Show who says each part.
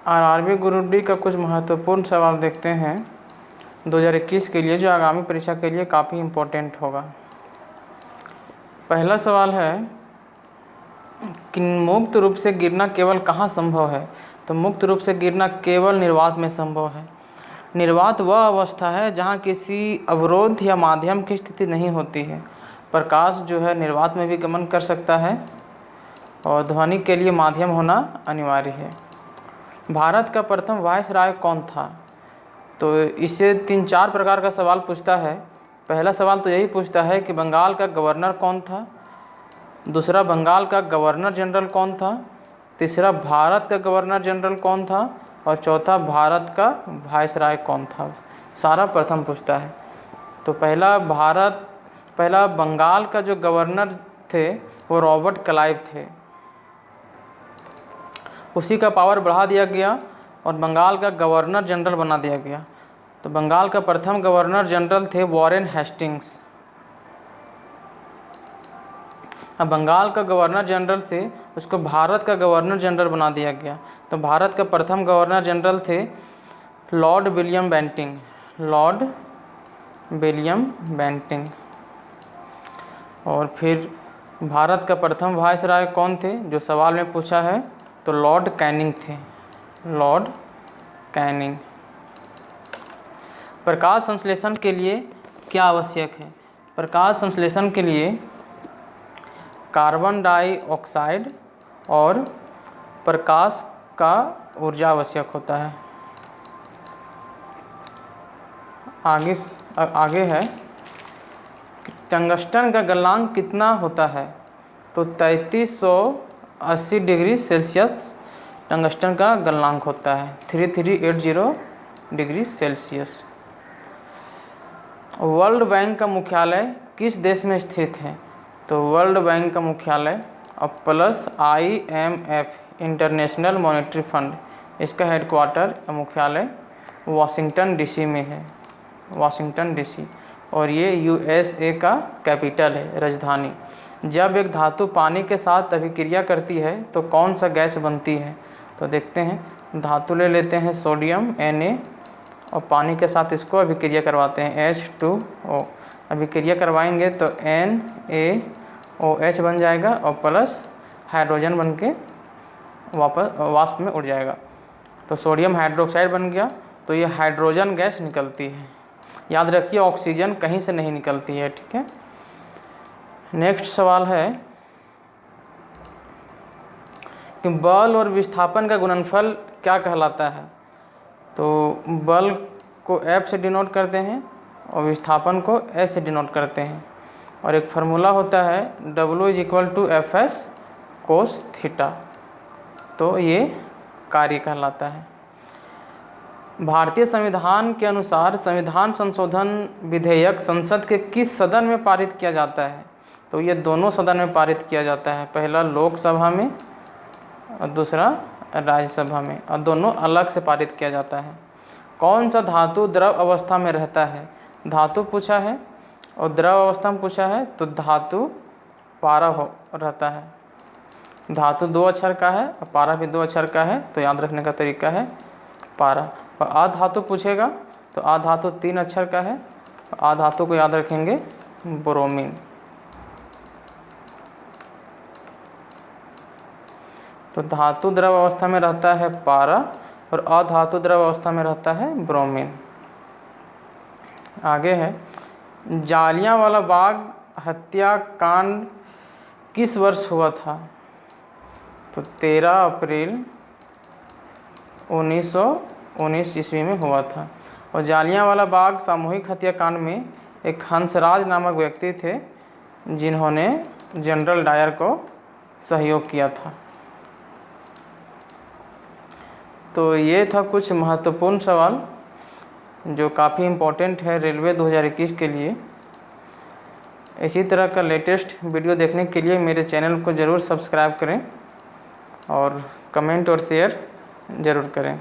Speaker 1: RRB group D का कुछ महत्वपूर्ण सवाल देखते हैं 2021 के लिए, जो आगामी परीक्षा के लिए काफ़ी इम्पोर्टेंट होगा। पहला सवाल है कि मुक्त रूप से गिरना केवल कहाँ संभव है? तो मुक्त रूप से गिरना केवल निर्वात में संभव है। निर्वात वह अवस्था है जहाँ किसी अवरोध या माध्यम की स्थिति नहीं होती है। प्रकाश जो है निर्वात में भी गमन कर सकता है और ध्वनि के लिए माध्यम होना अनिवार्य है। भारत का प्रथम वायसराय कौन था? तो इससे 3-4 प्रकार का सवाल पूछता है। पहला सवाल तो यही पूछता है कि बंगाल का गवर्नर कौन था, दूसरा बंगाल का गवर्नर जनरल कौन था, तीसरा भारत का गवर्नर जनरल कौन था और चौथा भारत का वायसराय कौन था। सारा प्रथम पूछता है। तो पहला बंगाल का जो गवर्नर थे वो रॉबर्ट क्लाइव थे। उसी का पावर बढ़ा दिया गया और बंगाल का गवर्नर जनरल बना दिया गया। तो बंगाल का प्रथम गवर्नर जनरल थे वॉरेन हेस्टिंग्स। अब बंगाल का गवर्नर जनरल से उसको भारत का गवर्नर जनरल बना दिया गया। तो भारत का प्रथम गवर्नर जनरल थे Lord William Bentinck. Lord William Bentinck. और फिर भारत का प्रथम वायसराय कौन थे, जो सवाल में पूछा है, तो लॉर्ड कैनिंग थे। Lord Canning. प्रकाश संश्लेषण के लिए क्या आवश्यक है? प्रकाश संश्लेषण के लिए कार्बन डाइऑक्साइड और प्रकाश का ऊर्जा आवश्यक होता है। आगे है टंगस्टन का गलनांक कितना होता है? तो 3380 डिग्री सेल्सियस टंगस्टन का गलनांक होता है। 3380 डिग्री सेल्सियस। वर्ल्ड बैंक का मुख्यालय किस देश में स्थित है? तो वर्ल्ड बैंक का मुख्यालय plus IMF international monetary fund, इसका हेडक्वार्टर या मुख्यालय वाशिंगटन DC में है। Washington DC। और ये USA का कैपिटल है, राजधानी। जब एक धातु पानी के साथ अभिक्रिया करती है तो कौन सा गैस बनती है? तो देखते हैं, धातु ले लेते हैं सोडियम Na और पानी के साथ इसको अभिक्रिया करवाते हैं H2O। अभिक्रिया करवाएंगे तो NaOH बन जाएगा और प्लस हाइड्रोजन बन के वापस वाष्प में उड़ जाएगा। तो सोडियम हाइड्रोक्साइड बन गया। तो ये हाइड्रोजन गैस निकलती है। याद रखिए, ऑक्सीजन कहीं से नहीं निकलती है, ठीक है। नेक्स्ट सवाल है कि बल और विस्थापन का गुणनफल क्या कहलाता है? तो बल को F से डिनोट करते हैं और विस्थापन को S से डिनोट करते हैं। और एक फार्मूला होता है W = Fs cos थीटा। तो ये कार्य कहलाता है। भारतीय संविधान के अनुसार संविधान संशोधन विधेयक संसद के किस सदन में पारित किया जाता है? तो ये दोनों सदन में पारित किया जाता है। पहला लोकसभा में और दूसरा राज्यसभा में, और दोनों अलग से पारित किया जाता है। कौन सा धातु द्रव अवस्था में रहता है? धातु पूछा है और द्रव अवस्था में पूछा है, तो धातु पारा रहता है। धातु 2 अक्षर का है और पारा भी 2 अक्षर का है, तो याद रखने का तरीका है पारा। और अधातु पूछेगा तो अधातु 3 अक्षर का है। अधातु को याद रखेंगे ब्रोमीन। तो धातु द्रव अवस्था में रहता है पारा और अधातु द्रव अवस्था में रहता है ब्रोमीन। आगे है जालियांवाला बाग हत्याकांड किस वर्ष हुआ था? तो 13 अप्रैल 1919 ईस्वी में हुआ था। और जालियांवाला बाग सामूहिक हत्याकांड में एक हंसराज नामक व्यक्ति थे जिन्होंने जनरल डायर को सहयोग किया था। तो ये था कुछ महत्वपूर्ण सवाल जो काफ़ी इम्पोर्टेंट है रेलवे 2021 के लिए। इसी तरह का लेटेस्ट वीडियो देखने के लिए मेरे चैनल को ज़रूर सब्सक्राइब करें और कमेंट और शेयर ज़रूर करें।